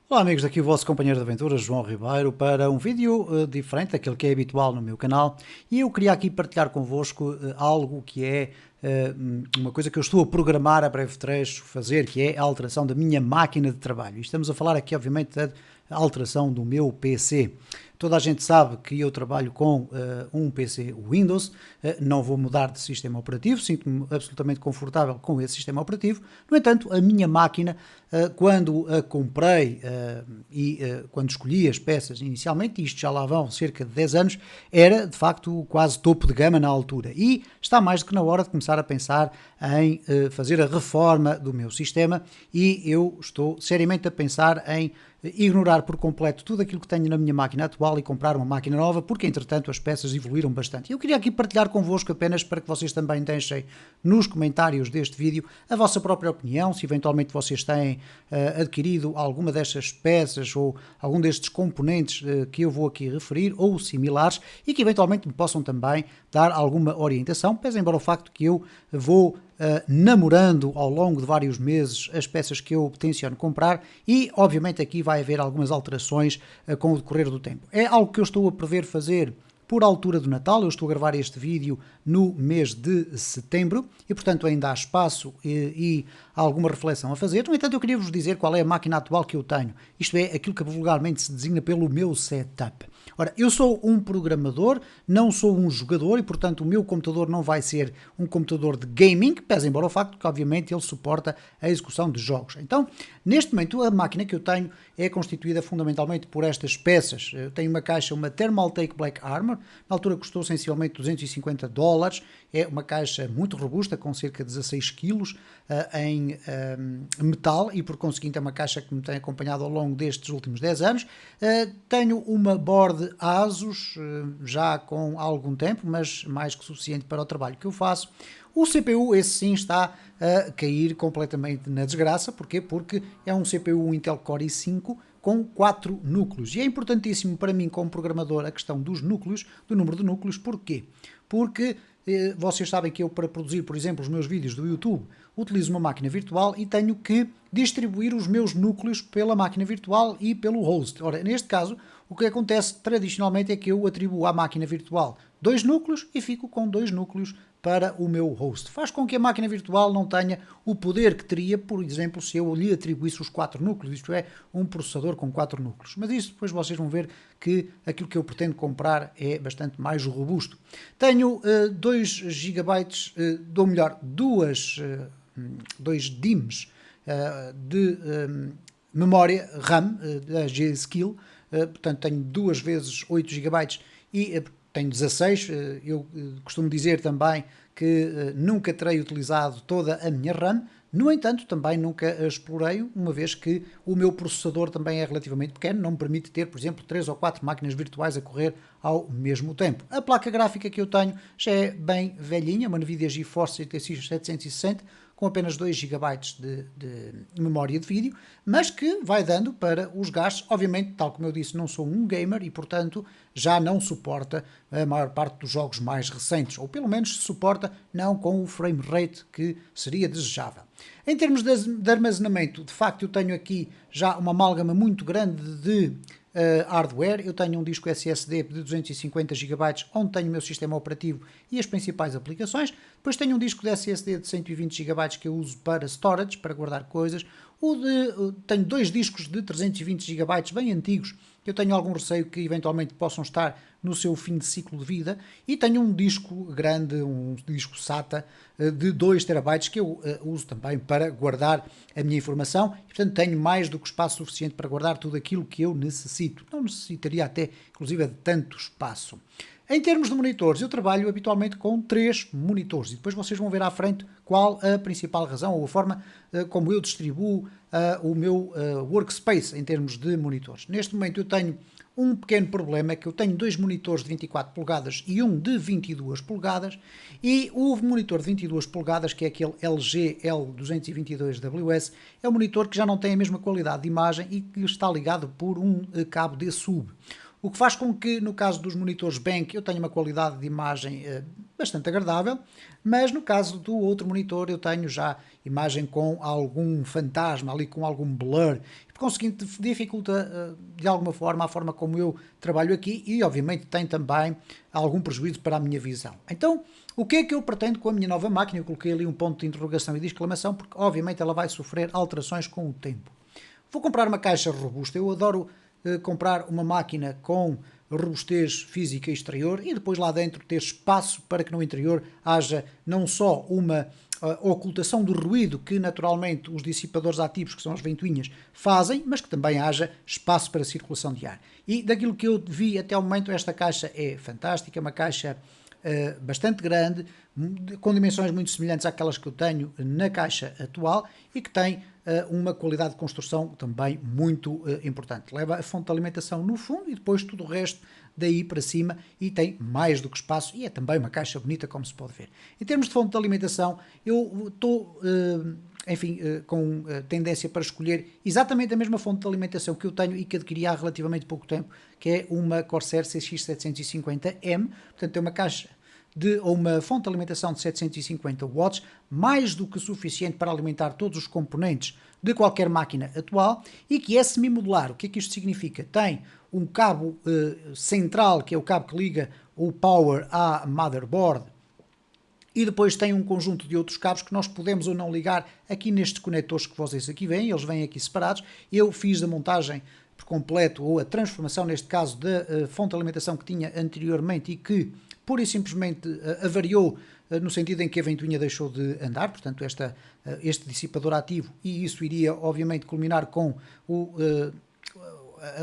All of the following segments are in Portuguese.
Olá amigos, daqui o vosso companheiro de aventuras, João Ribeiro, para um vídeo diferente daquele que é habitual no meu canal, e eu queria aqui partilhar convosco algo que é uma coisa que eu estou a programar a breve trecho fazer, que é a alteração da minha máquina de trabalho. E estamos a falar aqui obviamente da alteração do meu PC. Toda a gente sabe que eu trabalho com um PC Windows, não vou mudar de sistema operativo, sinto-me absolutamente confortável com esse sistema operativo. No entanto, a minha máquina, quando a comprei quando escolhi as peças inicialmente, isto já lá vão cerca de 10 anos, era de facto quase topo de gama na altura. E está mais do que na hora de começar a pensar em fazer a reforma do meu sistema, e eu estou seriamente a pensar em ignorar por completo tudo aquilo que tenho na minha máquina atual e comprar uma máquina nova, porque entretanto as peças evoluíram bastante. Eu queria aqui partilhar convosco apenas para que vocês também deixem nos comentários deste vídeo a vossa própria opinião, se eventualmente vocês têm adquirido alguma destas peças ou algum destes componentes que eu vou aqui referir ou similares, e que eventualmente me possam também dar alguma orientação, pese embora o facto que eu vou namorando ao longo de vários meses as peças que eu tenciono comprar, e obviamente aqui vai haver algumas alterações com o decorrer do tempo. É algo que eu estou a prever fazer por altura do Natal. Eu estou a gravar este vídeo no mês de setembro e, portanto, ainda há espaço e alguma reflexão a fazer. No entanto, eu queria vos dizer qual é a máquina atual que eu tenho. Isto é, aquilo que vulgarmente se designa pelo meu setup. Ora, eu sou um programador, não sou um jogador, e portanto o meu computador não vai ser um computador de gaming, pese embora o facto que obviamente ele suporta a execução de jogos. Então, neste momento, a máquina que eu tenho é constituída fundamentalmente por estas peças. Eu tenho uma caixa, uma Thermaltake Black Armor, na altura custou sensivelmente $250, é uma caixa muito robusta, com cerca de 16 kg em metal, e por conseguinte é uma caixa que me tem acompanhado ao longo destes últimos 10 anos. Tenho uma board ASUS já com algum tempo, mas mais que suficiente para o trabalho que eu faço. O CPU, esse sim, está a cair completamente na desgraça. Porquê? Porque é um CPU Intel Core i5 com 4 núcleos. E é importantíssimo para mim, como programador, a questão dos núcleos, do número de núcleos. Porquê? Porque vocês sabem que eu, para produzir, por exemplo, os meus vídeos do YouTube, utilizo uma máquina virtual e tenho que distribuir os meus núcleos pela máquina virtual e pelo host. Ora, neste caso, o que acontece tradicionalmente é que eu atribuo à máquina virtual 2 núcleos e fico com 2 núcleos para o meu host. Faz com que a máquina virtual não tenha o poder que teria, por exemplo, se eu lhe atribuísse os 4 núcleos, isto é, um processador com 4 núcleos. Mas isso depois vocês vão ver que aquilo que eu pretendo comprar é bastante mais robusto. Tenho 2 GB, ou melhor, 2 DIMMs de memória RAM da G-Skill, portanto tenho 2 vezes 8 GB e tenho 16. Eu costumo dizer também que nunca terei utilizado toda a minha RAM. No entanto, também nunca a explorei, uma vez que o meu processador também é relativamente pequeno, não me permite ter, por exemplo, 3 ou 4 máquinas virtuais a correr ao mesmo tempo. A placa gráfica que eu tenho já é bem velhinha, uma NVIDIA GeForce GTX 760, com apenas 2 GB de memória de vídeo, mas que vai dando para os gastos. Obviamente, tal como eu disse, não sou um gamer e, portanto, já não suporta a maior parte dos jogos mais recentes, ou pelo menos suporta não com o frame rate que seria desejável. Em termos de armazenamento, de facto eu tenho aqui já uma amálgama muito grande de hardware. Eu tenho um disco SSD de 250 GB, onde tenho o meu sistema operativo e as principais aplicações. Depois tenho um disco de SSD de 120 GB que eu uso para storage, para guardar coisas. Tenho 2 discos de 320 GB bem antigos, que eu tenho algum receio que eventualmente possam estar no seu fim de ciclo de vida, e tenho um disco grande, um disco SATA de 2 TB que eu uso também para guardar a minha informação, e portanto tenho mais do que espaço suficiente para guardar tudo aquilo que eu necessito. Não necessitaria até, inclusive, de tanto espaço. Em termos de monitores, eu trabalho habitualmente com 3 monitores, e depois vocês vão ver à frente qual a principal razão ou a forma como eu distribuo o meu workspace em termos de monitores. Neste momento eu tenho um pequeno problema, é que eu tenho 2 monitores de 24 polegadas e um de 22 polegadas, e o monitor de 22 polegadas, que é aquele LG L222WS, é um monitor que já não tem a mesma qualidade de imagem e que está ligado por um cabo de sub. o que faz com que, no caso dos monitores Bank, eu tenha uma qualidade de imagem bastante agradável, mas no caso do outro monitor eu tenho já imagem com algum fantasma, ali com algum blur, e por conseguinte dificulta de alguma forma a forma como eu trabalho aqui e obviamente tem também algum prejuízo para a minha visão. Então, o que é que eu pretendo com a minha nova máquina? Eu coloquei ali um ponto de interrogação e de exclamação, porque obviamente ela vai sofrer alterações com o tempo. Vou comprar uma caixa robusta, eu adoro comprar uma máquina com robustez física e exterior e depois lá dentro ter espaço para que no interior haja não só uma ocultação do ruído que naturalmente os dissipadores ativos, que são as ventoinhas, fazem, mas que também haja espaço para circulação de ar. E daquilo que eu vi até ao momento, esta caixa é fantástica, é uma caixa bastante grande, com dimensões muito semelhantes àquelas que eu tenho na caixa atual e que tem uma qualidade de construção também muito importante. Leva a fonte de alimentação no fundo e depois tudo o resto daí para cima e tem mais do que espaço e é também uma caixa bonita, como se pode ver. Em termos de fonte de alimentação, eu estou com tendência para escolher exatamente a mesma fonte de alimentação que eu tenho e que adquiri há relativamente pouco tempo, que é uma Corsair CX750M, portanto é uma caixa ou uma fonte de alimentação de 750 watts, mais do que suficiente para alimentar todos os componentes de qualquer máquina atual e que é semi-modular. O que é que isto significa? Tem um cabo central, que é o cabo que liga o power à motherboard, e depois tem um conjunto de outros cabos que nós podemos ou não ligar aqui nestes conectores que vocês aqui veem, eles vêm aqui separados. Eu fiz a montagem por completo, ou a transformação, neste caso, da fonte de alimentação que tinha anteriormente e que pura e simplesmente avariou no sentido em que a ventoinha deixou de andar, portanto este dissipador ativo, e isso iria obviamente culminar com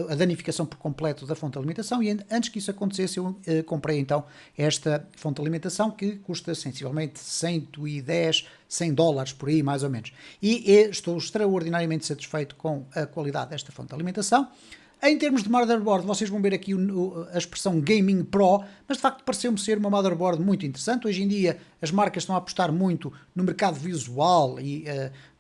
a danificação por completo da fonte de alimentação, e antes que isso acontecesse eu comprei então esta fonte de alimentação que custa sensivelmente 110, 100 dólares por aí mais ou menos, e estou extraordinariamente satisfeito com a qualidade desta fonte de alimentação. Em termos de motherboard, vocês vão ver aqui a expressão Gaming Pro, mas de facto pareceu-me ser uma motherboard muito interessante. Hoje em dia as marcas estão a apostar muito no mercado visual e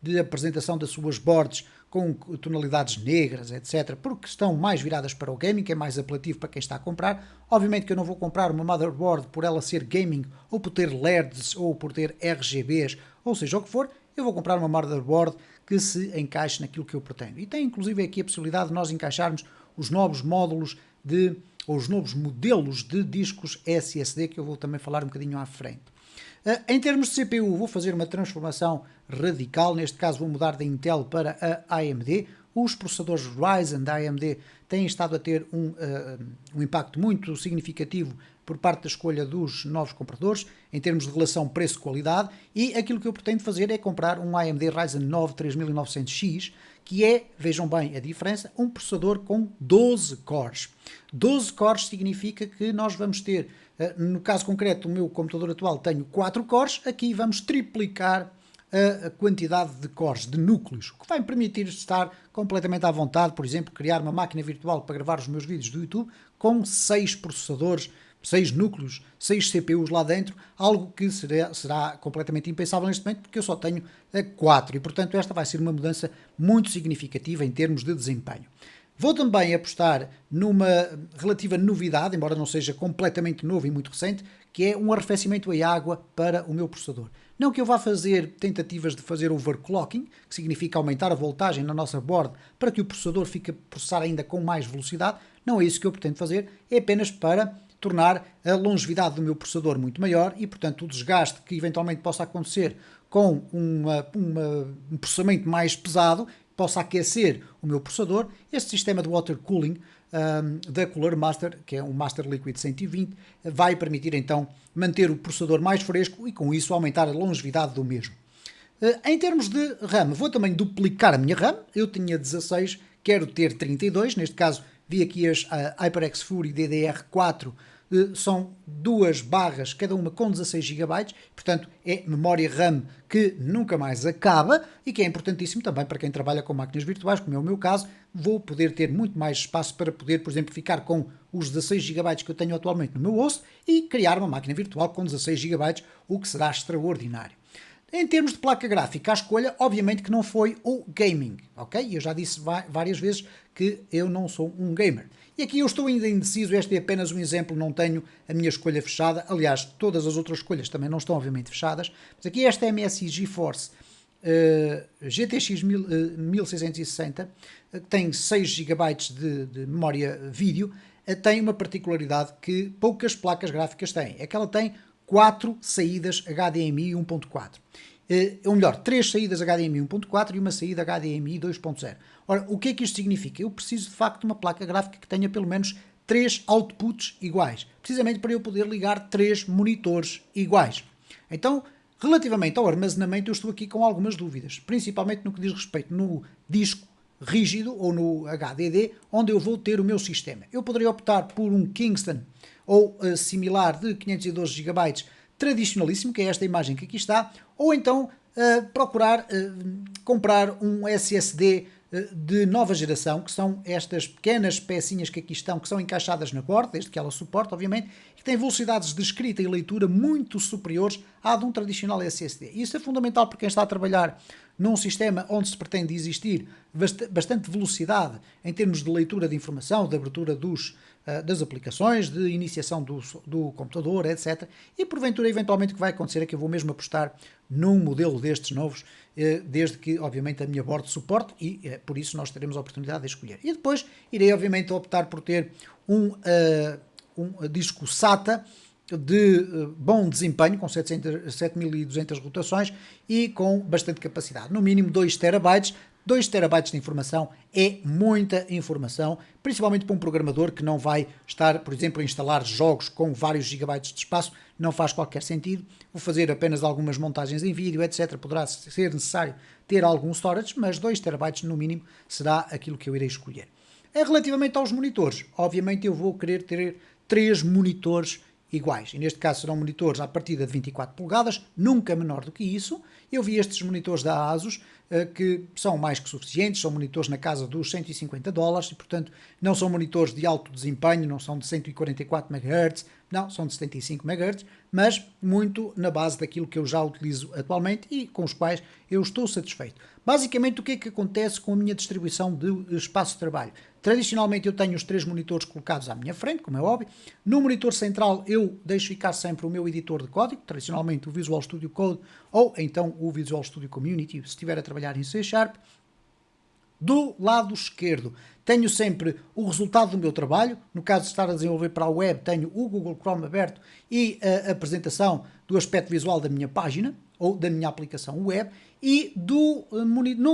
de apresentação das suas boards com tonalidades negras, etc., porque estão mais viradas para o gaming, que é mais apelativo para quem está a comprar. Obviamente que eu não vou comprar uma motherboard por ela ser gaming, ou por ter LEDs, ou por ter RGBs, ou seja o que for. Eu vou comprar uma motherboard que se encaixe naquilo que eu pretendo. E tem inclusive aqui a possibilidade de nós encaixarmos os novos módulos ou os novos modelos de discos SSD, que eu vou também falar um bocadinho à frente. Em termos de CPU, vou fazer uma transformação radical, neste caso vou mudar da Intel para a AMD. Os processadores Ryzen da AMD têm estado a ter um impacto muito significativo por parte da escolha dos novos compradores, em termos de relação preço-qualidade, e aquilo que eu pretendo fazer é comprar um AMD Ryzen 9 3900X, que é, vejam bem a diferença, um processador com 12 cores. 12 cores significa que nós vamos ter, no caso concreto do meu computador atual tenho 4 cores, aqui vamos triplicar a quantidade de cores, de núcleos, o que vai me permitir estar completamente à vontade, por exemplo, criar uma máquina virtual para gravar os meus vídeos do YouTube com 6 processadores, 6 núcleos, 6 CPUs lá dentro, algo que será completamente impensável neste momento, porque eu só tenho 4 e, portanto, esta vai ser uma mudança muito significativa em termos de desempenho. Vou também apostar numa relativa novidade, embora não seja completamente novo e muito recente, que é um arrefecimento em água para o meu processador. Não que eu vá fazer tentativas de fazer overclocking, que significa aumentar a voltagem na nossa board para que o processador fique a processar ainda com mais velocidade, não é isso que eu pretendo fazer, é apenas para tornar a longevidade do meu processador muito maior e, portanto, o desgaste que eventualmente possa acontecer com um processamento mais pesado possa aquecer o meu processador. Este sistema de water cooling da Cooler Master, que é um Master Liquid 120, vai permitir então manter o processador mais fresco e com isso aumentar a longevidade do mesmo. Em termos de RAM, vou também duplicar a minha RAM. Eu tinha 16, quero ter 32, neste caso vi aqui as HyperX Fury DDR4, são duas barras, cada uma com 16 GB, portanto é memória RAM que nunca mais acaba e que é importantíssimo também para quem trabalha com máquinas virtuais, como é o meu caso. Vou poder ter muito mais espaço para poder, por exemplo, ficar com os 16 GB que eu tenho atualmente no meu osso e criar uma máquina virtual com 16 GB, o que será extraordinário. Em termos de placa gráfica, a escolha, obviamente que não foi o gaming, ok? Eu já disse várias vezes que eu não sou um gamer. E aqui eu estou ainda indeciso, este é apenas um exemplo, não tenho a minha escolha fechada. Aliás, todas as outras escolhas também não estão obviamente fechadas. Mas aqui esta MSI GeForce GTX 1660, que tem 6 GB de memória vídeo, tem uma particularidade que poucas placas gráficas têm. É que ela tem 4 saídas HDMI 1.4. Ou melhor, 3 saídas HDMI 1.4 e uma saída HDMI 2.0. Ora, o que é que isto significa? Eu preciso de facto de uma placa gráfica que tenha pelo menos 3 outputs iguais, precisamente para eu poder ligar 3 monitores iguais. Então, relativamente ao armazenamento, eu estou aqui com algumas dúvidas, principalmente no que diz respeito no disco rígido ou no HDD, onde eu vou ter o meu sistema. Eu poderia optar por um Kingston ou similar de 512 GB tradicionalíssimo, que é esta imagem que aqui está, ou então procurar comprar um SSD de nova geração, que são estas pequenas pecinhas que aqui estão, que são encaixadas na borda, desde que ela suporta, obviamente, e que têm velocidades de escrita e leitura muito superiores à de um tradicional SSD. E isso é fundamental para quem está a trabalhar num sistema onde se pretende existir bastante velocidade em termos de leitura de informação, de abertura das aplicações, de iniciação do computador, etc. E porventura, eventualmente, o que vai acontecer é que eu vou mesmo apostar num modelo destes novos, desde que, obviamente, a minha board suporte, e por isso nós teremos a oportunidade de escolher. E depois irei, obviamente, optar por ter um disco SATA de bom desempenho, com 7200 rotações e com bastante capacidade, no mínimo 2 terabytes. 2 terabytes de informação é muita informação, principalmente para um programador que não vai estar, por exemplo, a instalar jogos com vários gigabytes de espaço, não faz qualquer sentido. Vou fazer apenas algumas montagens em vídeo, etc. Poderá ser necessário ter algum storage, mas 2 terabytes no mínimo será aquilo que eu irei escolher. Relativamente aos monitores, obviamente eu vou querer ter 3 monitores iguais. E neste caso serão monitores à partida de 24 polegadas, nunca menor do que isso. Eu vi estes monitores da ASUS que são mais que suficientes, são monitores na casa dos $150 e, portanto, não são monitores de alto desempenho, não são de 144 MHz, não, são de 75 MHz, mas muito na base daquilo que eu já utilizo atualmente e com os quais eu estou satisfeito. Basicamente, o que é que acontece com a minha distribuição de espaço de trabalho? Tradicionalmente eu tenho os 3 monitores colocados à minha frente, como é óbvio. No monitor central eu deixo ficar sempre o meu editor de código, tradicionalmente o Visual Studio Code ou então o Visual Studio Community, se estiver a trabalhar em C#. Do lado esquerdo tenho sempre o resultado do meu trabalho, no caso de estar a desenvolver para a web tenho o Google Chrome aberto e a apresentação do aspecto visual da minha página ou da minha aplicação web, e no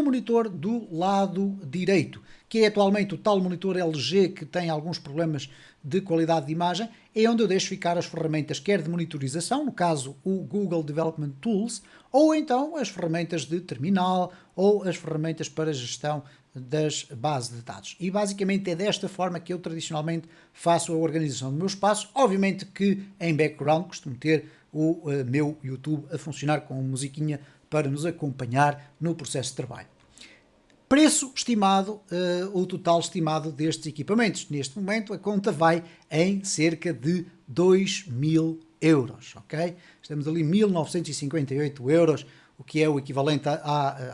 monitor do lado direito, que é atualmente o tal monitor LG que tem alguns problemas de qualidade de imagem, é onde eu deixo ficar as ferramentas quer de monitorização, no caso o Google Development Tools, ou então as ferramentas de terminal ou as ferramentas para gestão das bases de dados. E basicamente é desta forma que eu tradicionalmente faço a organização do meu espaço. Obviamente que em background costumo ter o meu YouTube a funcionar com musiquinha para nos acompanhar no processo de trabalho. Preço estimado, o total estimado destes equipamentos. Neste momento a conta vai em cerca de 2.000 euros, ok? Estamos ali 1.958 euros, o que é o equivalente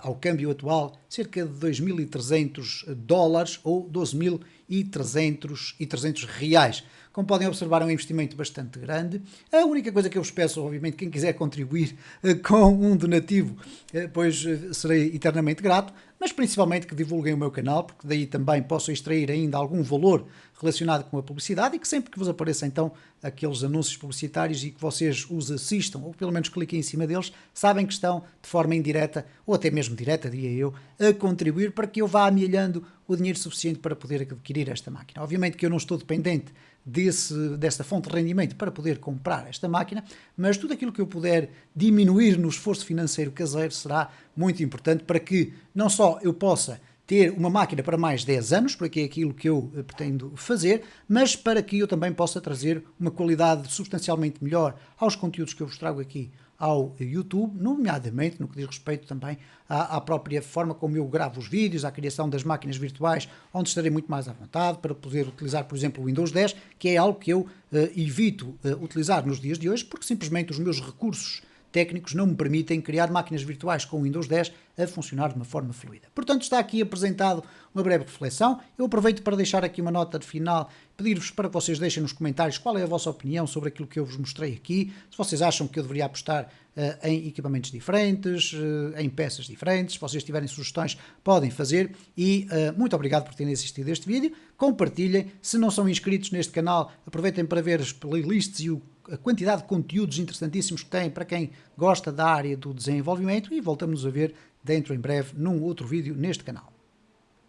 ao câmbio atual, cerca de 2.300 dólares ou 12.300 reais. Como podem observar, é um investimento bastante grande. A única coisa que eu vos peço, obviamente, quem quiser contribuir com um donativo, pois serei eternamente grato, mas principalmente que divulguem o meu canal, porque daí também posso extrair ainda algum valor relacionado com a publicidade e que sempre que vos apareça então aqueles anúncios publicitários e que vocês os assistam, ou pelo menos cliquem em cima deles, sabem que estão de forma indireta, ou até mesmo direta, diria eu, a contribuir para que eu vá amelhando o dinheiro suficiente para poder adquirir esta máquina. Obviamente que eu não estou dependente desta fonte de rendimento para poder comprar esta máquina, mas tudo aquilo que eu puder diminuir no esforço financeiro caseiro será muito importante para que não só eu possa ter uma máquina para mais 10 anos, porque é aquilo que eu pretendo fazer, mas para que eu também possa trazer uma qualidade substancialmente melhor aos conteúdos que eu vos trago aqui ao YouTube, nomeadamente no que diz respeito também à própria forma como eu gravo os vídeos, à criação das máquinas virtuais, onde estarei muito mais à vontade para poder utilizar, por exemplo, o Windows 10, que é algo que eu evito utilizar nos dias de hoje, porque simplesmente os meus recursos técnicos não me permitem criar máquinas virtuais com o Windows 10 a funcionar de uma forma fluida. Portanto, está aqui apresentado uma breve reflexão. Eu aproveito para deixar aqui uma nota de final, pedir-vos para que vocês deixem nos comentários qual é a vossa opinião sobre aquilo que eu vos mostrei aqui, se vocês acham que eu deveria apostar em equipamentos diferentes, em peças diferentes. Se vocês tiverem sugestões, podem fazer. E muito obrigado por terem assistido a este vídeo. Compartilhem. Se não são inscritos neste canal, aproveitem para ver as playlists e a quantidade de conteúdos interessantíssimos que tem para quem gosta da área do desenvolvimento. E voltamos a ver dentro em breve num outro vídeo neste canal.